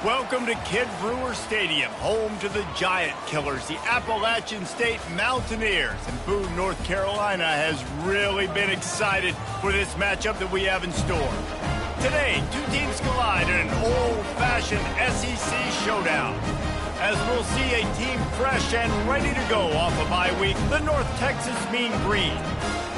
Welcome to Kid Brewer Stadium, home to the Giant Killers, the Appalachian State Mountaineers. And Boone, North Carolina has really been excited for this matchup that we have in store. Today, two teams collide in an old-fashioned SEC showdown. As we'll see a team fresh and ready to go off a bye week, the North Texas Mean Green.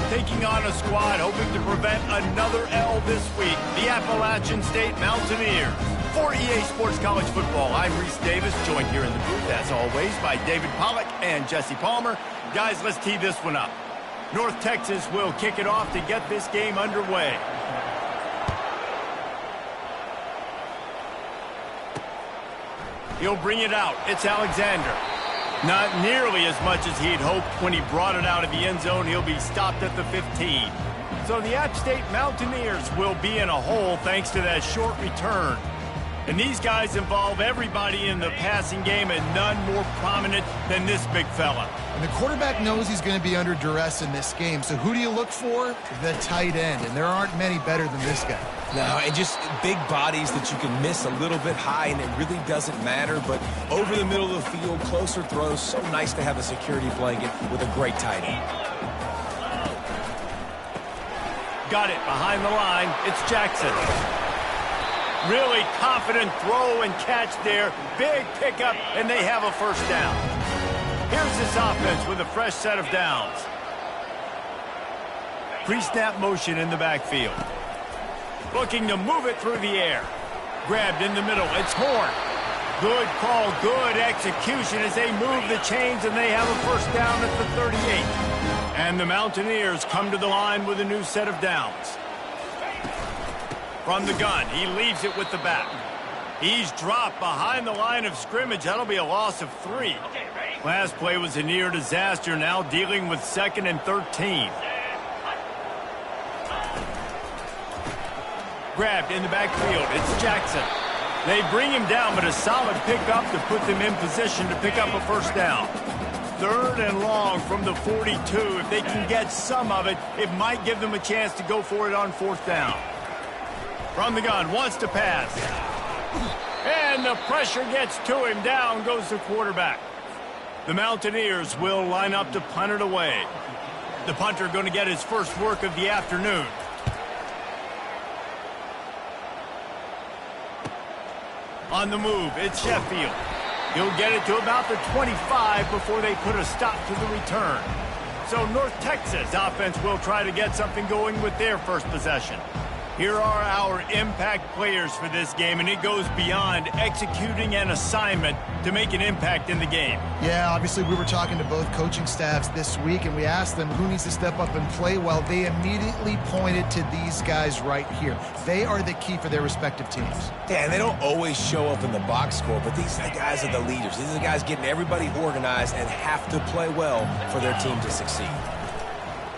Taking on a squad hoping to prevent another L this week, the Appalachian State Mountaineers. For EA Sports College Football, I'm Reese Davis, joined here in the booth, as always, by David Pollack and Jesse Palmer. Guys, let's tee this one up. North Texas will kick it off to get this game underway. He'll bring it out. It's Alexander. Not nearly as much as he'd hoped when he brought it out of the end zone. He'll be stopped at the 15. So the App State Mountaineers will be in a hole thanks to that short return. And these guys involve everybody in the passing game, and none more prominent than this big fella. And the quarterback knows he's going to be under duress in this game. So who do you look for? The tight end. And there aren't many better than this guy. No, and just big bodies that you can miss a little bit high, and it really doesn't matter. But over the middle of the field, closer throws, so nice to have a security blanket with a great tight end. Got it behind the line. It's Jackson. Really confident throw and catch there. Big pickup, and they have a first down. Here's this offense with a fresh set of downs. Pre-snap motion in the backfield. Looking to move it through the air. Grabbed in the middle. It's Horn. Good call, good execution as they move the chains, and they have a first down at the 38. And the Mountaineers come to the line with a new set of downs. From the gun, he leaves it with the back. He's dropped behind the line of scrimmage. That'll be a loss of 3. Last play was a near disaster, now dealing with 2nd and 13. Grabbed in the backfield. It's Jackson. They bring him down, but a solid pickup to put them in position to pick up a first down. 3rd and long from the 42. If they can get some of it, it might give them a chance to go for it on 4th down. From the gun, wants to pass. And the pressure gets to him. Down goes the quarterback. The Mountaineers will line up to punt it away. The punter going to get his first work of the afternoon. On the move, it's Sheffield. He'll get it to about the 25 before they put a stop to the return. So North Texas offense will try to get something going with their first possession. Here are our impact players for this game, and it goes beyond executing an assignment to make an impact in the game. Yeah, obviously we were talking to both coaching staffs this week, and we asked them who needs to step up and play well. They immediately pointed to these guys right here. They are the key for their respective teams. Yeah, and they don't always show up in the box score, but these guys are the leaders. These are the guys getting everybody organized and have to play well for their team to succeed.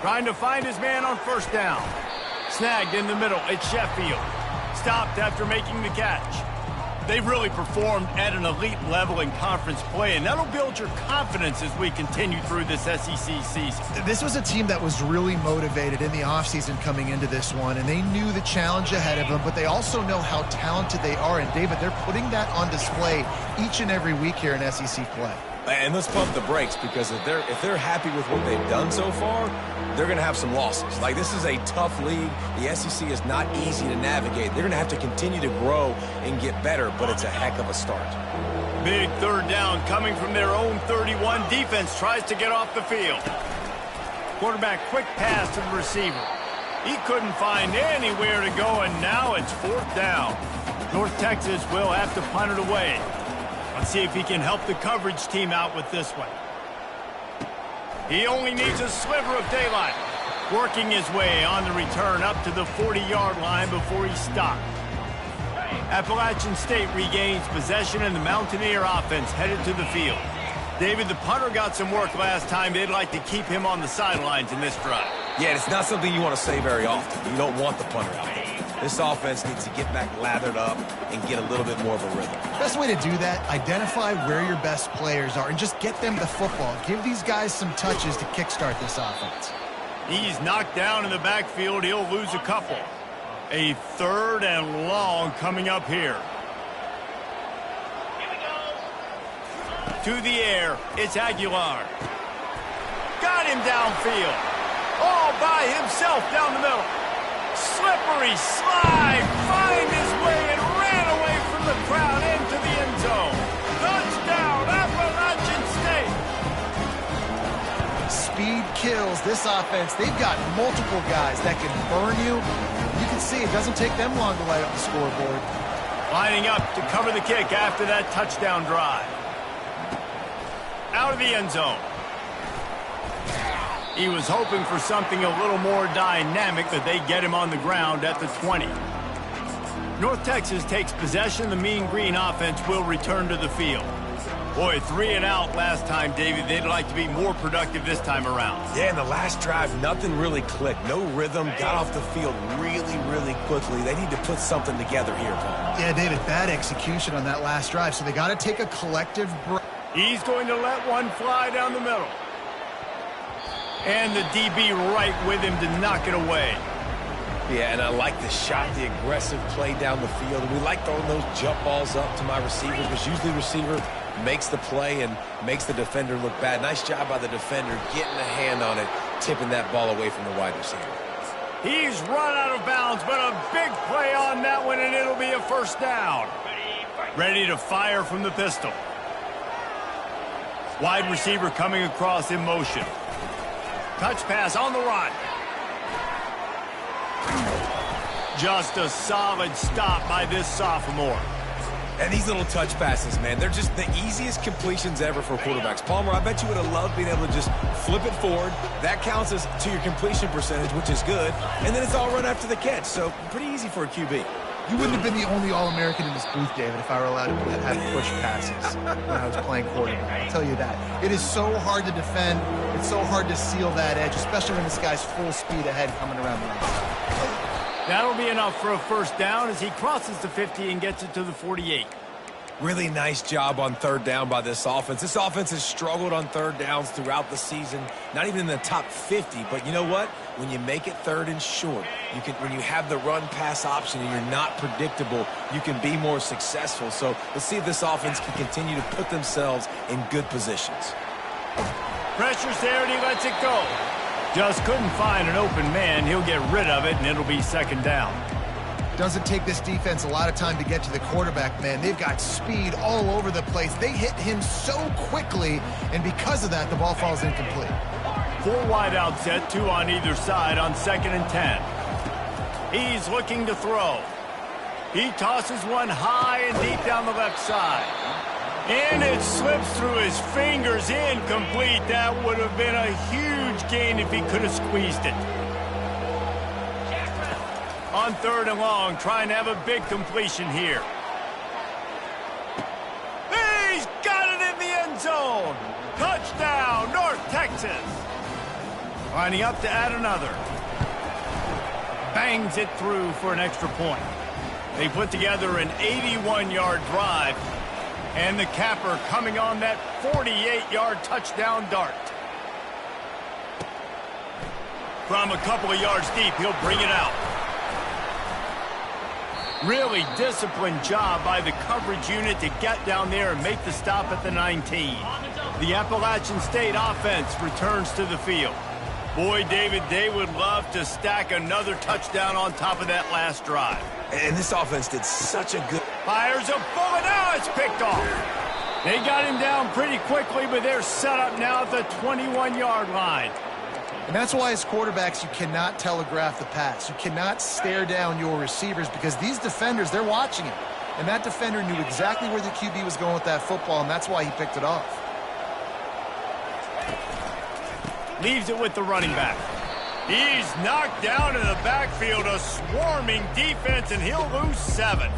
Trying to find his man on first down. Snagged in the middle. It's Sheffield. Stopped after making the catch. They've really performed at an elite level in conference play, and that'll build your confidence as we continue through this SEC season. This was a team that was really motivated in the offseason coming into this one, and they knew the challenge ahead of them, but they also know how talented they are. And, David, they're putting that on display each and every week here in SEC play. And let's pump the brakes, because if they're happy with what they've done so far, they're going to have some losses. Like, this is a tough league. The SEC is not easy to navigate. They're going to have to continue to grow and get better, but it's a heck of a start. Big 3rd down coming from their own 31. Defense tries to get off the field. Quarterback quick pass to the receiver. He couldn't find anywhere to go, and now it's 4th down. North Texas will have to punt it away. Let's see if he can help the coverage team out with this one. He only needs a sliver of daylight. Working his way on the return up to the 40-yard line before he's stopped. Appalachian State regains possession, and the Mountaineer offense headed to the field. David, the punter got some work last time. They'd like to keep him on the sidelines in this drive. Yeah, it's not something you want to say very often. You don't want the punter out there. This offense needs to get back lathered up and get a little bit more of a rhythm. Best way to do that, identify where your best players are and just get them the football. Give these guys some touches to kickstart this offense. He's knocked down in the backfield. He'll lose a couple. A 3rd and long coming up here. to the air. It's Aguilar. Got him downfield. All by himself down the middle. Slippery slide. Find his way and ran away from the crowd into the end zone. Touchdown, Appalachian State. Speed kills this offense. They've got multiple guys that can burn you. You can see it doesn't take them long to light up the scoreboard. Lining up to cover the kick after that touchdown drive. Out of the end zone. He was hoping for something a little more dynamic, that they get him on the ground at the 20. North Texas takes possession. The Mean Green offense will return to the field. Boy, 3 and out last time, David. They'd like to be more productive this time around. Yeah, in the last drive, nothing really clicked. No rhythm, got off the field really, really quickly. They need to put something together here, Paul. Yeah, David, bad execution on that last drive, so they got to take a collective break. He's going to let one fly down the middle. And the DB right with him to knock it away. Yeah, and I like the shot, the aggressive play down the field. And we like throwing those jump balls up to my receivers, because usually the receiver makes the play and makes the defender look bad. Nice job by the defender getting a hand on it, tipping that ball away from the wide receiver. He's run out of bounds, but a big play on that one, and it'll be a first down. Ready to fire from the pistol. Wide receiver coming across in motion. Touch pass on the run. Just a solid stop by this sophomore. And these little touch passes, man, they're just the easiest completions ever for quarterbacks. Palmer, I bet you would have loved being able to just flip it forward. That counts as to your completion percentage, which is good. And then it's all run after the catch, so pretty easy for a QB. You wouldn't have been the only All-American in this booth, David, if I were allowed to have push passes when I was playing quarterback. I'll tell you that. It is so hard to defend. It's so hard to seal that edge, especially when this guy's full speed ahead coming around the outside. That'll be enough for a first down as he crosses the 50 and gets it to the 48. Really nice job on third down by this offense. This offense has struggled on third downs throughout the season. Not even in the top 50, but you know what? When you make it third and short, when you have the run-pass option and you're not predictable, you can be more successful. So let's see if this offense can continue to put themselves in good positions. Pressure's there and he lets it go. Just couldn't find an open man. He'll get rid of it, and it'll be second down. Doesn't take this defense a lot of time to get to the quarterback, man. They've got speed all over the place. They hit him so quickly, and because of that, the ball falls incomplete. 4 wide out set, 2 on either side on 2nd and 10. He's looking to throw. He tosses one high and deep down the left side. And it slips through his fingers, incomplete. That would have been a huge gain if he could have squeezed it. On 3rd and long, trying to have a big completion here. He's got it in the end zone. Touchdown, North Texas. Lining up to add another. Bangs it through for an extra point. They put together an 81-yard drive. And the capper coming on that 48-yard touchdown dart. From a couple of yards deep, he'll bring it out. Really disciplined job by the coverage unit to get down there and make the stop at the 19. The Appalachian State offense returns to the field. Boy, David, they would love to stack another touchdown on top of that last drive. And this offense did such a good... Fires a bullet. Now it's picked off. They got him down pretty quickly, but they're set up now at the 21-yard line. And that's why as quarterbacks, you cannot telegraph the pass. You cannot stare down your receivers because these defenders, they're watching it. And that defender knew exactly where the QB was going with that football, and that's why he picked it off. Leaves it with the running back. He's knocked down in the backfield, a swarming defense, and he'll lose 7.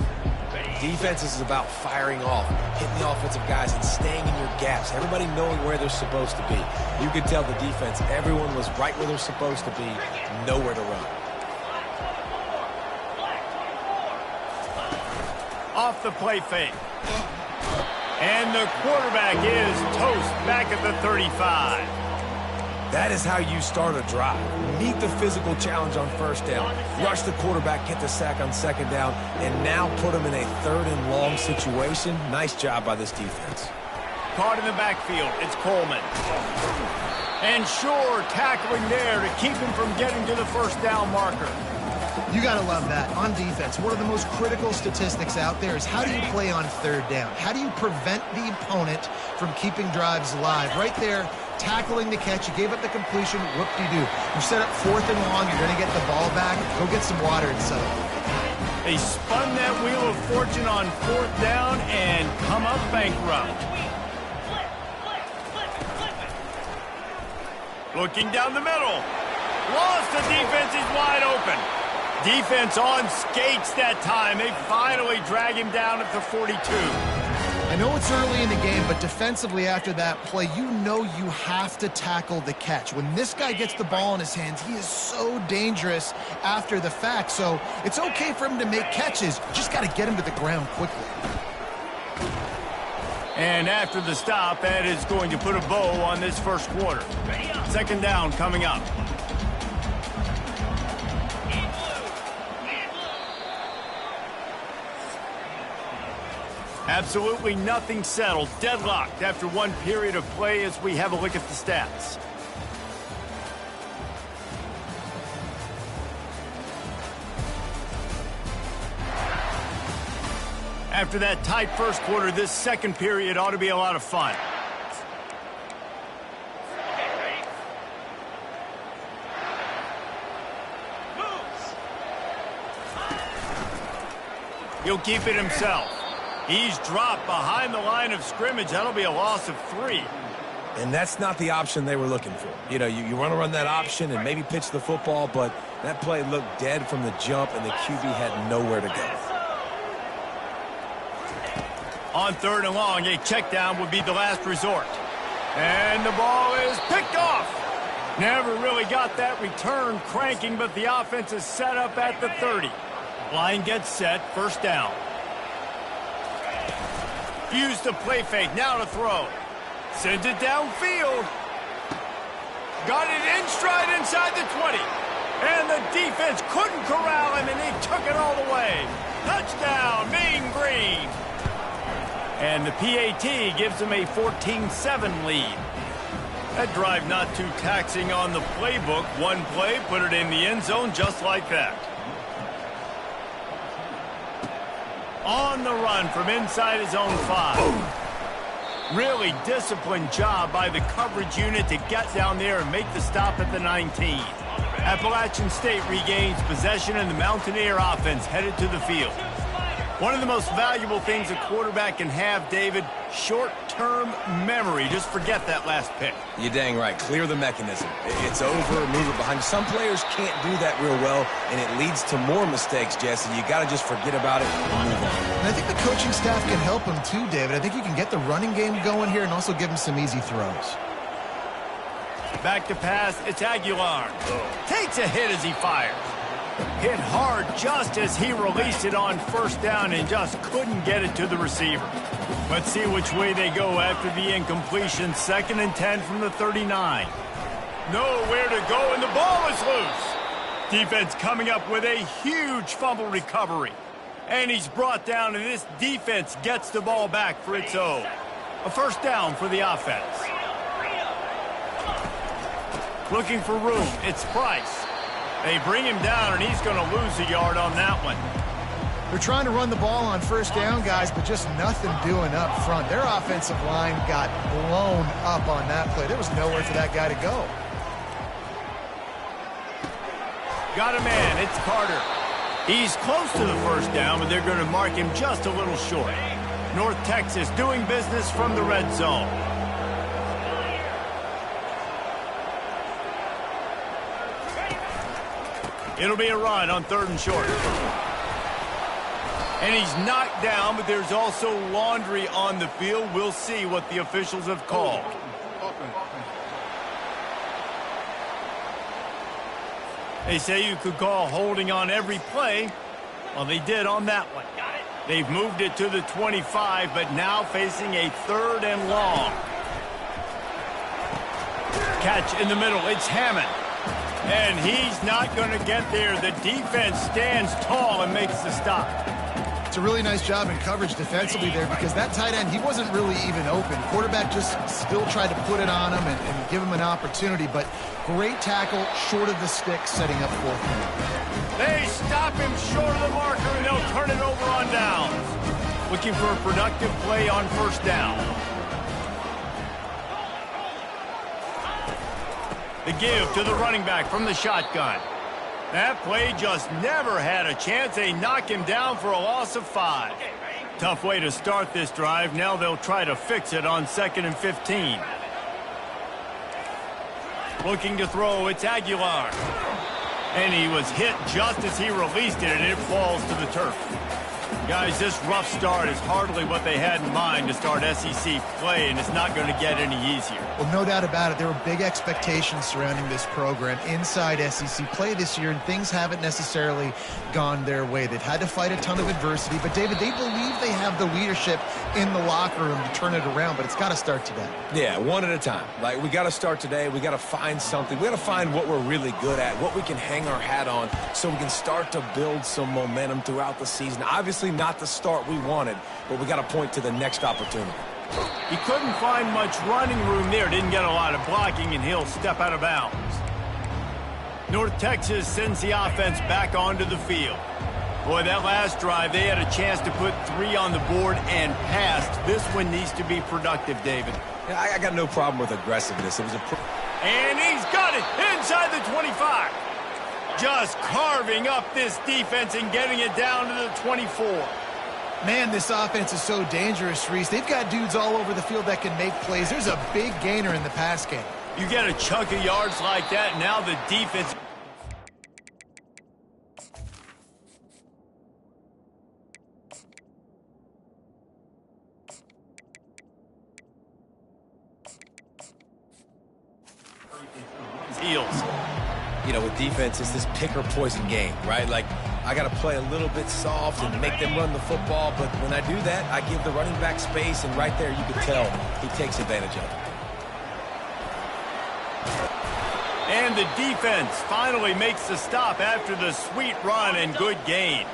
Defense is about firing off, hitting the offensive guys, and staying in your gaps. Everybody knowing where they're supposed to be. You could tell the defense, everyone was right where they're supposed to be, nowhere to run. Off the play fake. And the quarterback is toast back at the 35. That is how you start a drive. Meet the physical challenge on first down. Rush the quarterback, get the sack on second down, and now put him in a 3rd and long situation. Nice job by this defense. caught in the backfield. It's Coleman. And sure, tackling there to keep him from getting to the first down marker. You got to love that. On defense, one of the most critical statistics out there is how do you play on third down? How do you prevent the opponent from keeping drives alive? Right there, tackling the catch. You gave up the completion. Whoop-de-doo. You set up 4th and long. You're going to get the ball back. Go get some water and settle. They spun that wheel of fortune on 4th down and come up bankrupt. Looking down the middle. Lost, the defense is wide open. Defense on skates that time. They finally drag him down at the 42. I know it's early in the game, but defensively after that play, you know you have to tackle the catch. When this guy gets the ball in his hands, he is so dangerous after the fact. So it's okay for him to make catches. Just got to get him to the ground quickly. And after the stop, that is going to put a bow on this first quarter. 2nd down coming up. Absolutely nothing settled. Deadlocked after one period of play as we have a look at the stats. After that tight first quarter, this second period ought to be a lot of fun. He'll keep it himself. He's dropped behind the line of scrimmage. That'll be a loss of 3. And that's not the option they were looking for. You know, you want to run that option and maybe pitch the football, but that play looked dead from the jump, and the QB had nowhere to go. On 3rd and long, a check down would be the last resort. And the ball is picked off. Never really got that return cranking, but the offense is set up at the 30. Line gets set, 1st down. Used the play fake, now to throw. Sends it downfield. Got it in stride inside the 20. And the defense couldn't corral him, and he took it all the way. Touchdown, Mean Green. And the PAT gives him a 14-7 lead. That drive not too taxing on the playbook. One play, put it in the end zone just like that. On the run from inside his own 5. Really disciplined job by the coverage unit to get down there and make the stop at the 19. Appalachian State regains possession, and the Mountaineer offense headed to the field. One of the most valuable things a quarterback can have, David, short-term memory. Just forget that last pick. You're dang right. Clear the mechanism. It's over, move it behind. Some players can't do that real well, and it leads to more mistakes, Jesse. You got to just forget about it and move on. And I think the coaching staff can help him too, David. I think you can get the running game going here and also give him some easy throws. Back to pass, it's Aguilar. Takes a hit as he fires. Hit hard just as he released it on 1st down and just couldn't get it to the receiver. Let's see which way they go after the incompletion. 2nd and 10 from the 39. Nowhere to go, and the ball is loose. Defense coming up with a huge fumble recovery. And he's brought down, and this defense gets the ball back for its own. A 1st down for the offense. Looking for room, it's Price. They bring him down, and he's going to lose a yard on that one. They're trying to run the ball on 1st down, guys, but just nothing doing up front. Their offensive line got blown up on that play. There was nowhere for that guy to go. Got a man, it's Carter. He's close to the 1st down, but they're going to mark him just a little short. North Texas doing business from the red zone. It'll be a run on 3rd and short. And he's knocked down, but there's also laundry on the field. We'll see what the officials have called. They say you could call holding on every play. Well, they did on that one. They've moved it to the 25, but now facing a 3rd and long. Catch in the middle. It's Hammond. And he's not going to get there. The defense stands tall and makes the stop. It's a really nice job in coverage defensively there because that tight end, he wasn't really even open. Quarterback just still tried to put it on him and give him an opportunity, but great tackle short of the stick, setting up fourth down. They stop him short of the marker, and they'll turn it over on downs. Looking for a productive play on first down. The give to the running back from the shotgun. That play just never had a chance. They knock him down for a loss of 5. Tough way to start this drive. Now they'll try to fix it on 2nd and 15. Looking to throw, it's Aguilar. And he was hit just as he released it, and it falls to the turf. Guys, this rough start is hardly what they had in mind to start SEC play, and it's not going to get any easier. Well, no doubt about it. There were big expectations surrounding this program inside SEC play this year, and things haven't necessarily gone their way. They've had to fight a ton of adversity, but, David, they believe they have the leadership in the locker room to turn it around, but it's got to start today. Yeah, one at a time. Like, we got to start today. We got to find something. We got to find what we're really good at, what we can hang our hat on so we can start to build some momentum throughout the season. Obviously not the start we wanted, but we got to point to the next opportunity. He couldn't find much running room there. Didn't get a lot of blocking, and he'll step out of bounds. North Texas sends the offense back onto the field. Boy, that last drive, they had a chance to put 3 on the board and passed. This one needs to be productive, David. Yeah, I got no problem with aggressiveness. It was and he's got it inside the 25. Just carving up this defense and getting it down to the 24. Man, this offense is so dangerous, Reese. They've got dudes all over the field that can make plays. There's a big gainer in the pass game. You get a chunk of yards like that, now the defense... heels. You know, with defense, it's this pick-or-poison game, right? Like, I got to play a little bit soft and make them run the football, but when I do that, I give the running back space, and right there you can tell he takes advantage of it. And the defense finally makes the stop after the sweet run and good gain.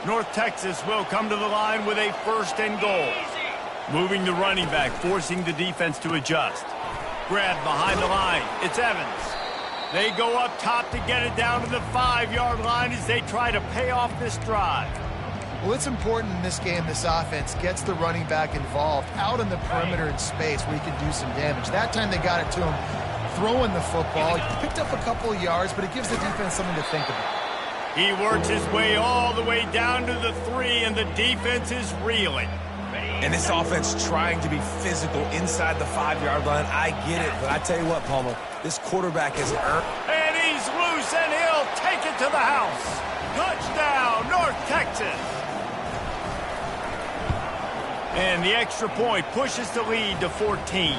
North Texas will come to the line with a 1st and goal. Moving the running back, forcing the defense to adjust. Grabbed behind the line, it's Evans. They go up top to get it down to the 5-yard line as they try to pay off this drive. Well, it's important in this game this offense gets the running back involved out in the perimeter in space where he can do some damage. That time they got it to him throwing the football. He picked up a couple of yards, but it gives the defense something to think about. He works his way all the way down to the 3, and the defense is reeling. And this offense trying to be physical inside the 5-yard line. I get it, but I tell you what, Palmer, this quarterback has earned. And he's loose, and he'll take it to the house. Touchdown, North Texas. And the extra point pushes the lead to 14.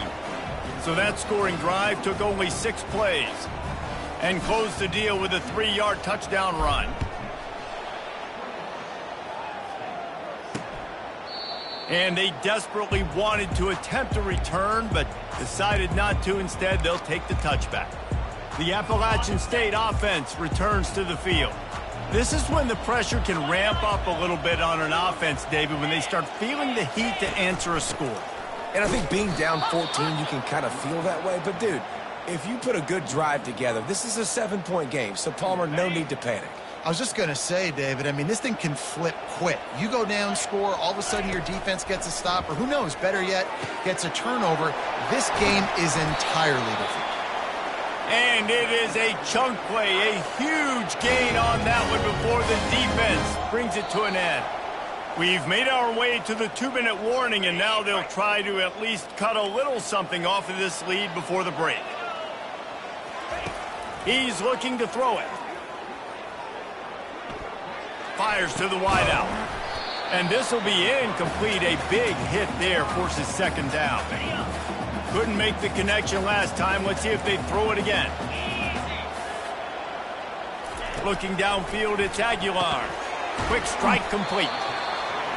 So that scoring drive took only 6 plays and closed the deal with a 3-yard touchdown run. And they desperately wanted to attempt a return, but decided not to. Instead, they'll take the touchback. The Appalachian State offense returns to the field. This is when the pressure can ramp up a little bit on an offense, David, when they start feeling the heat to answer a score. And I think being down 14, you can kind of feel that way. But, dude, if you put a good drive together, this is a 7-point game. So, Palmer, no need to panic. I was just going to say, David, I mean, this thing can flip quick. You go down, score, all of a sudden your defense gets a stop, or who knows, better yet, gets a turnover. This game is entirely different. And it is a chunk play, a huge gain on that one before the defense brings it to an end. We've made our way to the 2-minute warning, and now they'll try to at least cut a little something off of this lead before the break. He's looking to throw it. Fires to the wideout. And this will be incomplete. A big hit there forces 2nd down. Couldn't make the connection last time. Let's see if they throw it again. Looking downfield, it's Aguilar. Quick strike complete.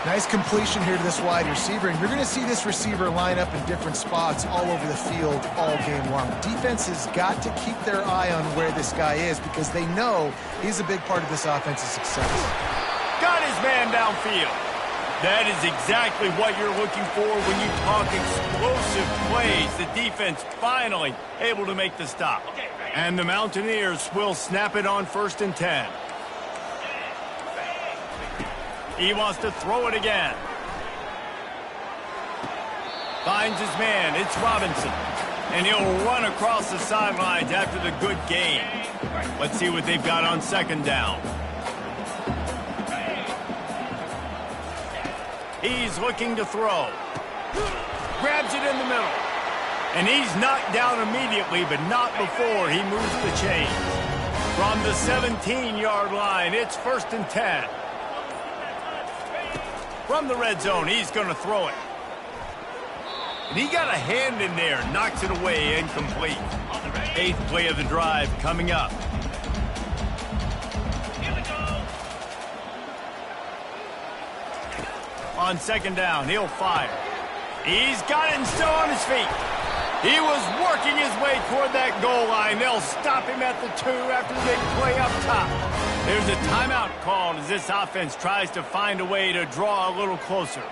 Nice completion here to this wide receiver, and you're going to see this receiver line up in different spots all over the field all game long. Defense has got to keep their eye on where this guy is because they know he's a big part of this offense's success. Got his man downfield. That is exactly what you're looking for when you talk explosive plays. The defense finally able to make the stop. And the Mountaineers will snap it on 1st and 10. He wants to throw it again. Finds his man. It's Robinson. And he'll run across the sidelines after the good gain. Let's see what they've got on 2nd down. He's looking to throw. Grabs it in the middle. And he's knocked down immediately, but not before he moves the chains. From the 17-yard line, it's 1st and 10. From the red zone, he's going to throw it. And he got a hand in there, knocks it away, incomplete. 8th play of the drive coming up. On 2nd down, he'll fire. He's got it and still on his feet. He was working his way toward that goal line. They'll stop him at the 2 after the big play up top. There's a timeout called as this offense tries to find a way to draw a little closer.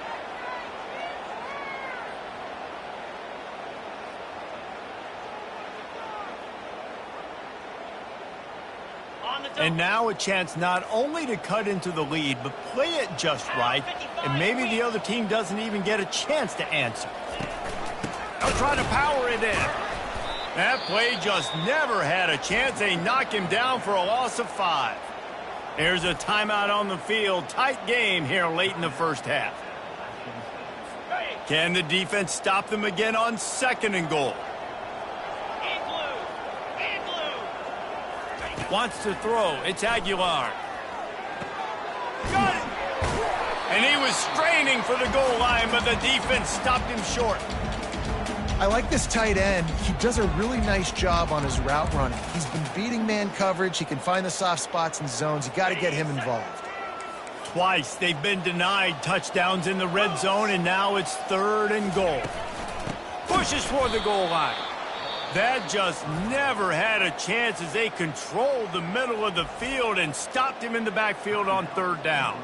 And now a chance not only to cut into the lead, but play it just right, and maybe the other team doesn't even get a chance to answer. They'll try to power it in. That play just never had a chance. They knock him down for a loss of 5. There's a timeout on the field. Tight game here late in the 1st half. Can the defense stop them again on 2nd and goal? Wants to throw. It's Aguilar. Got it! And he was straining for the goal line, but the defense stopped him short. I like this tight end. He does a really nice job on his route running. He's been beating man coverage. He can find the soft spots and zones. You got to get him involved. Twice they've been denied touchdowns in the red zone, and now it's 3rd and goal. Pushes for the goal line. That just never had a chance as they controlled the middle of the field and stopped him in the backfield on 3rd down.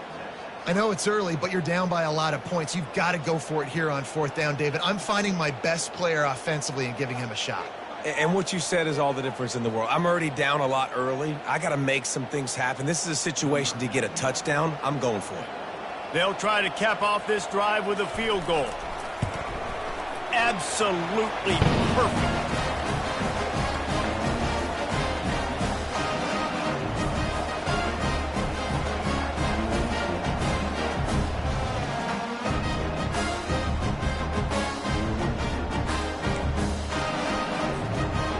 I know it's early, but you're down by a lot of points. You've got to go for it here on 4th down, David. I'm finding my best player offensively and giving him a shot. And what you said is all the difference in the world. I'm already down a lot early. I got to make some things happen. This is a situation to get a touchdown. I'm going for it. They'll try to cap off this drive with a field goal. Absolutely perfect.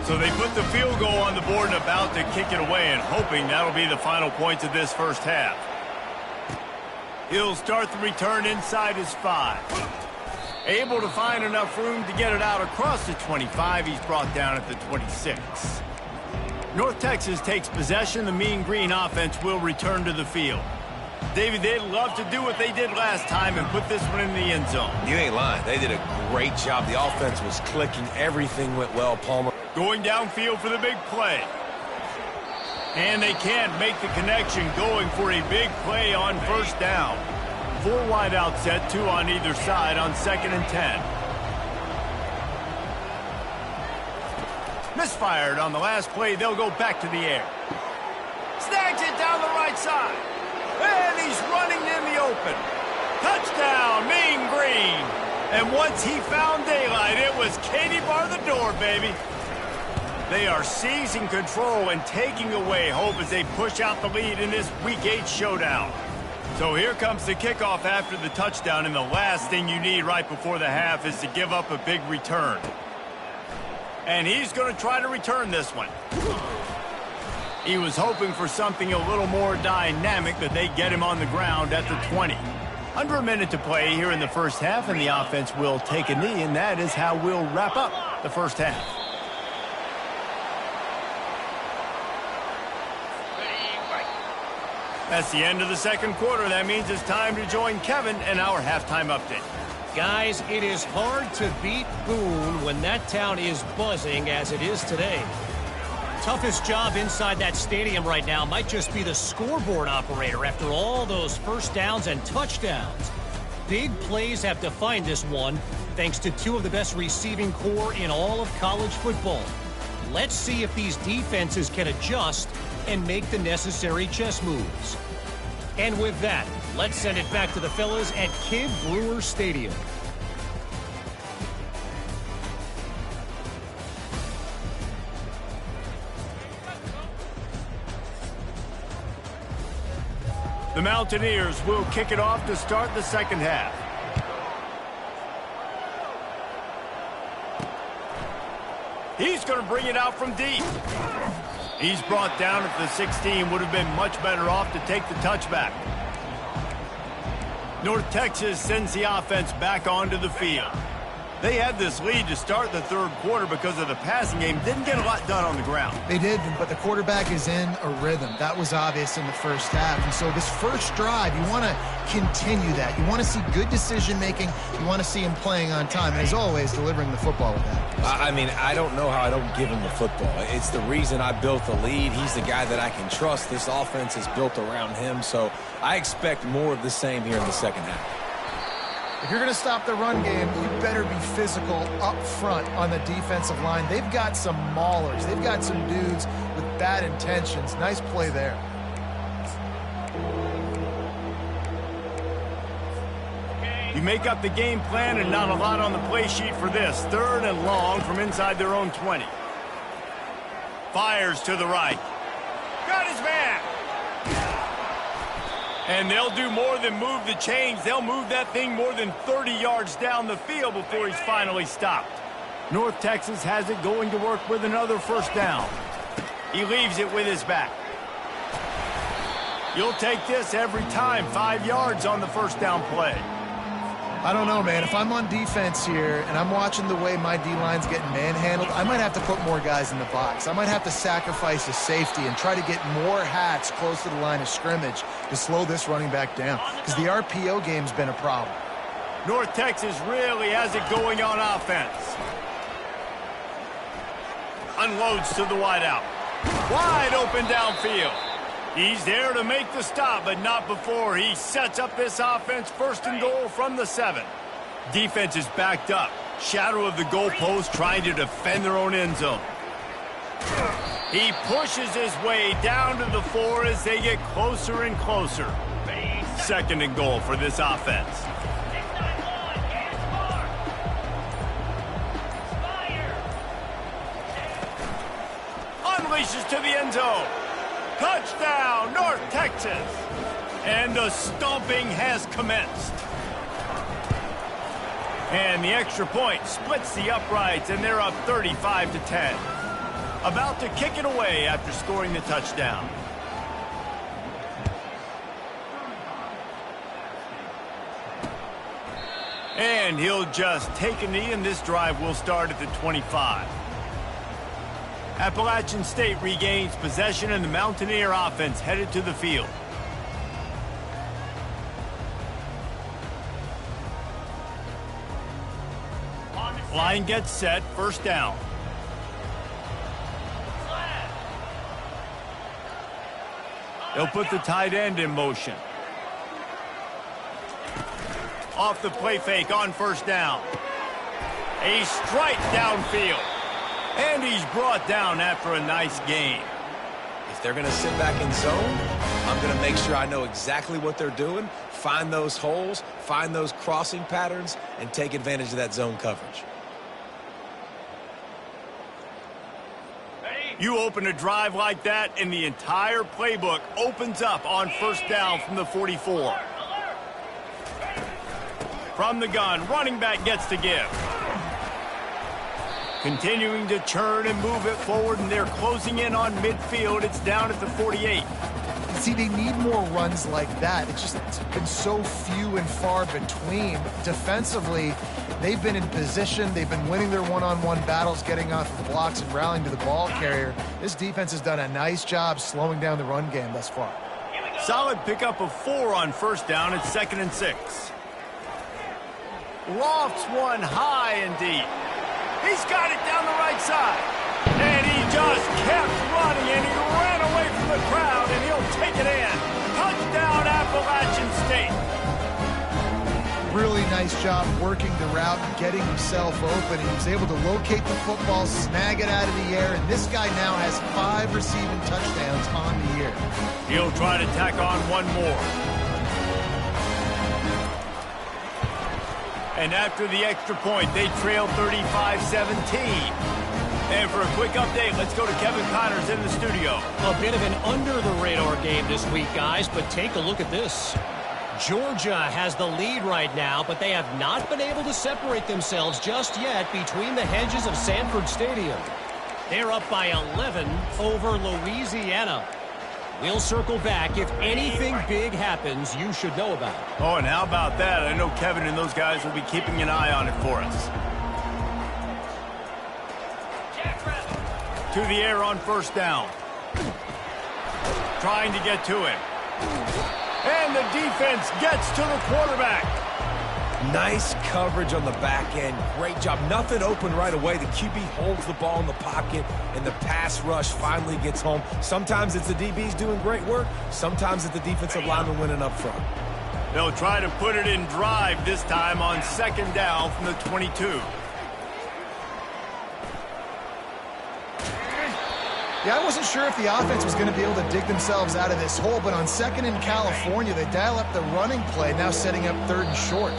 So they put the field goal on the board and about to kick it away, and hoping that'll be the final points of this 1st half. He'll start the return inside his 5. Able to find enough room to get it out across the 25. He's brought down at the 26. North Texas takes possession. The Mean Green offense will return to the field. David, they'd love to do what they did last time and put this one in the end zone. You ain't lying. They did a great job. The offense was clicking. Everything went well, Palmer. Going downfield for the big play. And they can't make the connection, going for a big play on 1st down. 4 wide out set, 2 on either side on 2nd and 10. Misfired on the last play. They'll go back to the air. Snags it down the right side. And he's running in the open. Touchdown, Mean Green. And once he found daylight, it was Katie bar the door, baby. They are seizing control and taking away hope as they push out the lead in this Week 8 showdown. So here comes the kickoff after the touchdown, and the last thing you need right before the half is to give up a big return. And he's going to try to return this one. He was hoping for something a little more dynamic, but they get him on the ground at the 20. Under a minute to play here in the 1st half, and the offense will take a knee, and that is how we'll wrap up the 1st half. That's the end of the 2nd quarter. That means it's time to join Kevin in our halftime update. Guys, it is hard to beat Boone when that town is buzzing as it is today. Toughest job inside that stadium right now might just be the scoreboard operator after all those 1st downs and touchdowns. big plays have defined this one, thanks to two of the best receiving core in all of college football. Let's see if these defenses can adjust and make the necessary chess moves. And with that, let's send it back to the fellas at Kidd Brewer Stadium. The Mountaineers will kick it off to start the second half. He's going to bring it out from deep. He's brought down at the 16. Would have been much better off to take the touchback. North Texas sends the offense back onto the field. They had this lead to start the third quarter because of the passing game. Didn't get a lot done on the ground. They did, but the quarterback is in a rhythm. That was obvious in the first half. And so this first drive, you want to continue that. You want to see good decision-making. You want to see him playing on time. And as always, delivering the football with that. I mean, I don't know how I don't give him the football. It's the reason I built the lead. He's the guy that I can trust. This offense is built around him. So I expect more of the same here in the second half. If you're going to stop the run game, you better be physical up front on the defensive line. They've got some maulers. They've got some dudes with bad intentions. Nice play there. You make up the game plan and not a lot on the play sheet for this. Third and long from inside their own 20. Fires to the right. Got his man. And they'll do more than move the chains. They'll move that thing more than 30 yards down the field before he's finally stopped. North Texas has it going to work with another first down. He leaves it with his back. You'll take this every time. 5 yards on the first down play. I don't know, man. If I'm on defense here and I'm watching the way my D-line's getting manhandled, I might have to put more guys in the box. I might have to sacrifice a safety and try to get more hats close to the line of scrimmage to slow this running back down, because the RPO game's been a problem. North Texas really has it going on offense. Unloads to the wideout. Wide open downfield. He's there to make the stop, but not before he sets up this offense. First and goal from the 7. Defense is backed up. Shadow of the goalpost, trying to defend their own end zone. He pushes his way down to the 4 as they get closer and closer. Second and goal for this offense. Unleashes to the end zone. Touchdown, North Texas. And the stomping has commenced. And the extra point splits the uprights, and they're up 35-10. About to kick it away after scoring the touchdown. And he'll just take a knee, and this drive will start at the 25. Appalachian State regains possession, and the Mountaineer offense headed to the field. Line gets set, first down. They'll put the tight end in motion. Off the play fake on first down. A strike downfield. And he's brought down after a nice gain. If they're going to sit back in zone, I'm going to make sure I know exactly what they're doing, find those holes, find those crossing patterns, and take advantage of that zone coverage. You open a drive like that, and the entire playbook opens up on first down from the 44. From the gun, running back gets to give. Continuing to churn and move it forward, and they're closing in on midfield. It's down at the 48. See, they need more runs like that. It's been so few and far between. Defensively, they've been in position. They've been winning their one-on-one battles, getting off of blocks and rallying to the ball carrier. This defense has done a nice job slowing down the run game thus far. Solid pickup of 4 on first down. It's 2nd and 6. Lofts one high and deep. He's got it down the right side. And he just kept running, and he ran away from the crowd, and he'll take it in. Touchdown, Appalachian State. Really nice job working the route and getting himself open. He was able to locate the football, snag it out of the air, and this guy now has 5 receiving touchdowns on the year. He'll try to tack on one more. And after the extra point, they trail 35-17. And for a quick update, let's go to Kevin Connors in the studio. A bit of an under-the-radar game this week, guys, but take a look at this. Georgia has the lead right now, but they have not been able to separate themselves just yet between the hedges of Sanford Stadium. They're up by 11 over Louisiana. We'll circle back. If anything big happens, you should know about it. Oh, and how about that? I know Kevin and those guys will be keeping an eye on it for us. To the air on first down. Trying to get to him. And the defense gets to the quarterback. Nice coverage on the back end. Great job. Nothing open right away. The QB holds the ball in the pocket, and the pass rush finally gets home. Sometimes it's the DBs doing great work. Sometimes it's the defensive lineman winning up front. They'll try to put it in drive this time on second down from the 22. Yeah, I wasn't sure if the offense was going to be able to dig themselves out of this hole, but on second in California, they dial up the running play, now setting up third and short.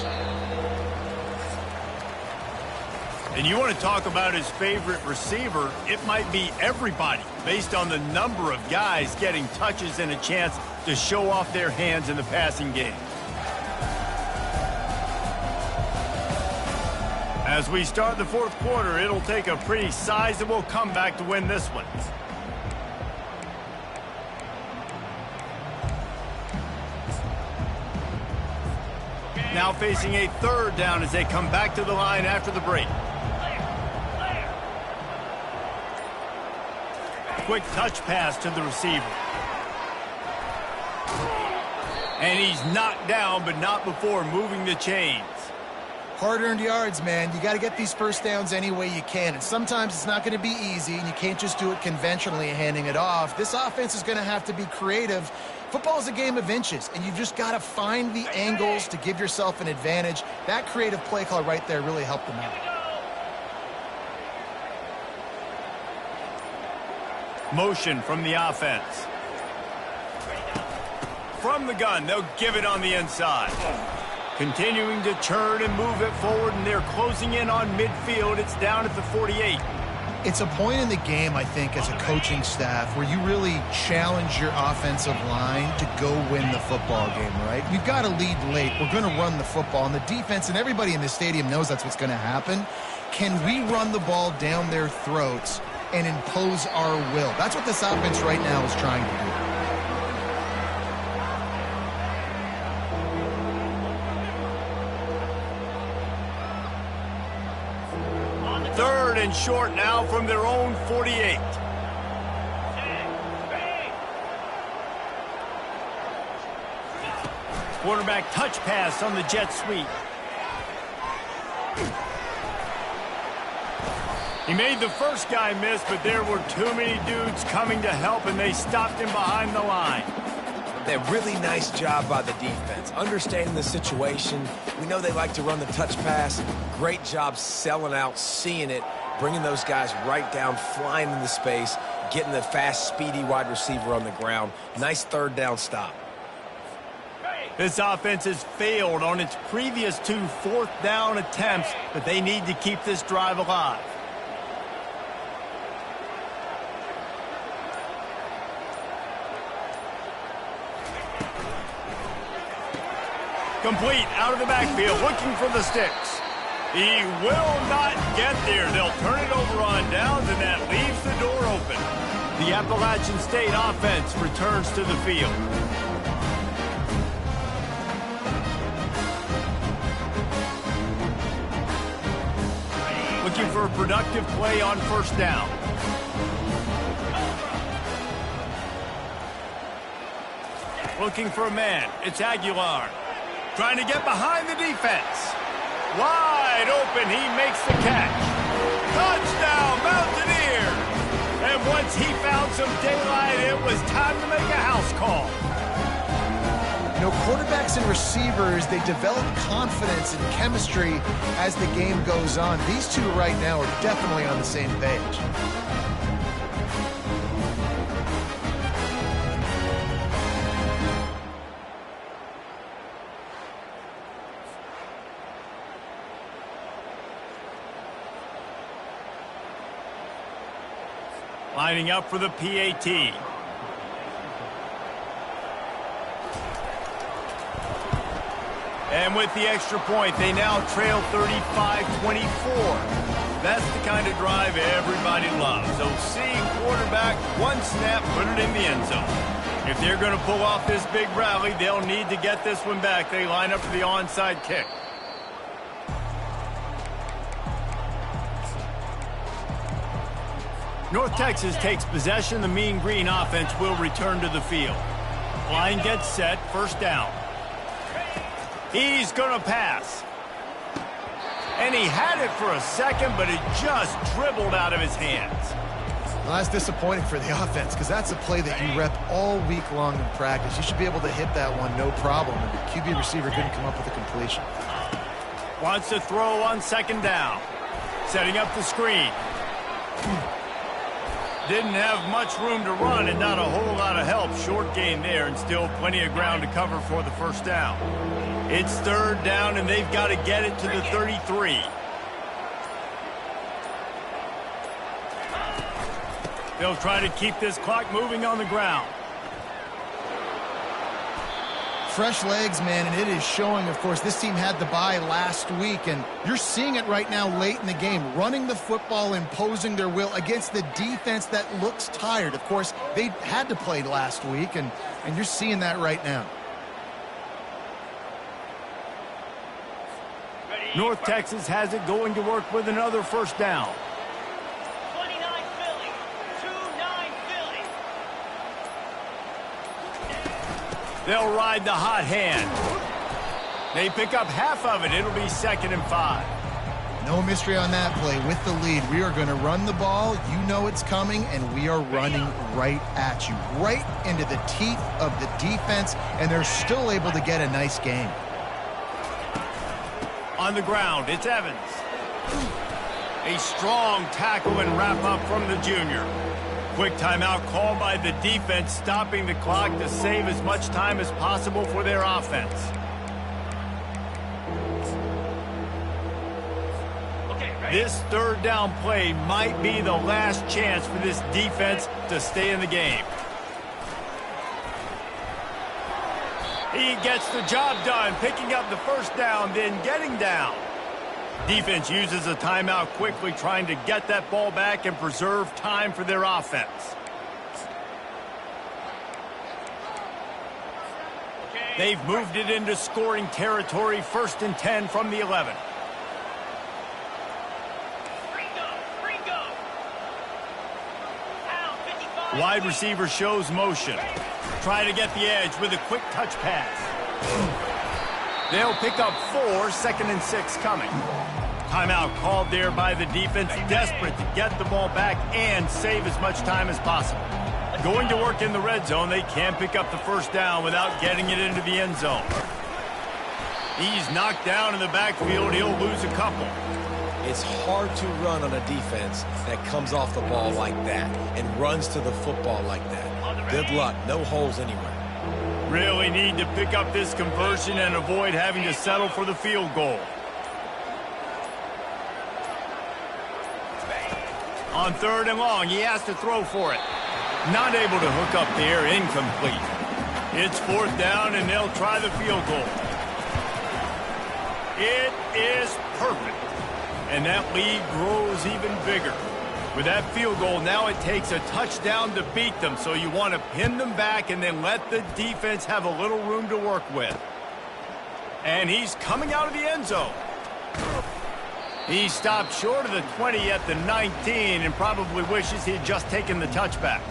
And you want to talk about his favorite receiver, it might be everybody, based on the number of guys getting touches and a chance to show off their hands in the passing game. As we start the fourth quarter, it'll take a pretty sizable comeback to win this one. Now facing a third down as they come back to the line after the break. Quick touch pass to the receiver. And he's knocked down, but not before moving the chains. Hard-earned yards, man. You got to get these first downs any way you can. And sometimes it's not going to be easy, and you can't just do it conventionally handing it off. This offense is going to have to be creative. Football is a game of inches, and you've just got to find the angles to give yourself an advantage. That creative play call right there really helped them out. Motion from the offense. From the gun, they'll give it on the inside. Continuing to turn and move it forward, and they're closing in on midfield. It's down at the 48. It's a point in the game, I think, as a coaching staff where you really challenge your offensive line to go win the football game, right? You've got to lead late. We're going to run the football, and the defense and everybody in the stadium knows that's what's going to happen. Can we run the ball down their throats and impose our will? That's what this offense right now is trying to do. Third and short now from their own 48. Quarterback touch pass on the jet sweep. He made the first guy miss, but there were too many dudes coming to help, and they stopped him behind the line. That really nice job by the defense, understanding the situation. We know they like to run the touch pass. Great job selling out, seeing it, bringing those guys right down, flying into space, getting the fast, speedy wide receiver on the ground. Nice third down stop. This offense has failed on its previous 2 fourth down attempts, but they need to keep this drive alive. Complete out of the backfield, looking for the sticks. He will not get there. They'll turn it over on downs, and that leaves the door open. The Appalachian State offense returns to the field. Looking for a productive play on first down. Looking for a man. It's Aguilar. Trying to get behind the defense. Wide open, he makes the catch. Touchdown, Mountaineers! And once he found some daylight, it was time to make a house call. You know, quarterbacks and receivers, they develop confidence and chemistry as the game goes on. These two right now are definitely on the same page. Lining up for the PAT. And with the extra point, they now trail 35-24. That's the kind of drive everybody loves. So seeing quarterback, one snap, put it in the end zone. If they're going to pull off this big rally, they'll need to get this one back. They line up for the onside kick. North Texas takes possession. The Mean Green offense will return to the field. Line gets set, first down. He's going to pass. And he had it for a second, but it just dribbled out of his hands. Well, that's disappointing for the offense because that's a play that you rep all week long in practice. You should be able to hit that one no problem, and the QB receiver couldn't come up with a completion. Wants to throw on second down. Setting up the screen. Didn't have much room to run and not a whole lot of help. Short gain there and still plenty of ground to cover for the first down. It's third down and they've got to get it to the 33. They'll try to keep this clock moving on the ground. Fresh legs, man, and it is showing, of course. This team had the bye last week, and you're seeing it right now late in the game, running the football, imposing their will against the defense that looks tired. Of course, they had to play last week, and you're seeing that right now. North Texas has it going to work with another first down. They'll ride the hot hand. They pick up half of it. It'll be 2nd and 5. No mystery on that play. With the lead, we are going to run the ball. You know it's coming, and we are running right at you, right into the teeth of the defense, and they're still able to get a nice game. On the ground, it's Evans. A strong tackle and wrap up from the junior. Quick timeout called by the defense, stopping the clock to save as much time as possible for their offense. This third down play might be the last chance for this defense to stay in the game. He gets the job done, picking up the first down, then getting down. Defense uses a timeout quickly, trying to get that ball back and preserve time for their offense. They've moved it into scoring territory, 1st and 10 from the 11. Wide receiver shows motion. Try to get the edge with a quick touch pass. They'll pick up 4, 2nd and 6 coming. Timeout called there by the defense, desperate to get the ball back and save as much time as possible. Going to work in the red zone, they can't pick up the first down without getting it into the end zone. He's knocked down in the backfield. He'll lose a couple. It's hard to run on a defense that comes off the ball like that and runs to the football like that. Good luck. No holes anywhere. Really need to pick up this conversion and avoid having to settle for the field goal. On 3rd and long, he has to throw for it. Not able to hook up there, incomplete. It's 4th down, and they'll try the field goal. It is perfect. And that lead grows even bigger. With that field goal, now it takes a touchdown to beat them, so you want to pin them back and then let the defense have a little room to work with. And he's coming out of the end zone. He stopped short of the 20 at the 19 and probably wishes he had just taken the touchback.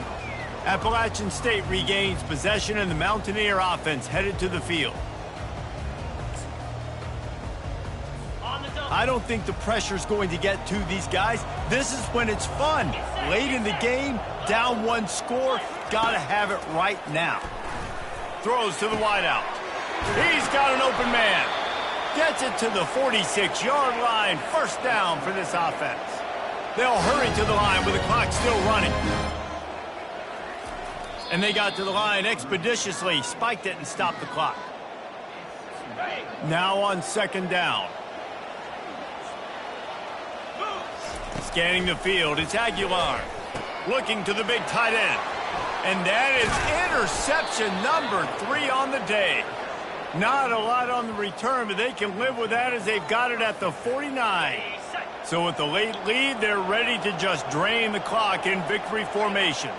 Appalachian State regains possession, and the Mountaineer offense headed to the field. I don't think the pressure's going to get to these guys. This is when it's fun. Late in the game, down 1 score, gotta have it right now. Throws to the wideout. He's got an open man. Gets it to the 46-yard line. First down for this offense. They'll hurry to the line with the clock still running. And they got to the line expeditiously, spiked it, and stopped the clock. Now on second down. Scanning the field, it's Aguilar. Looking to the big tight end. And that is interception number 3 on the day. Not a lot on the return, but they can live with that as they've got it at the 49. So with the late lead, they're ready to just drain the clock in victory formation.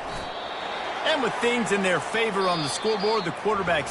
And with things in their favor on the scoreboard, the quarterback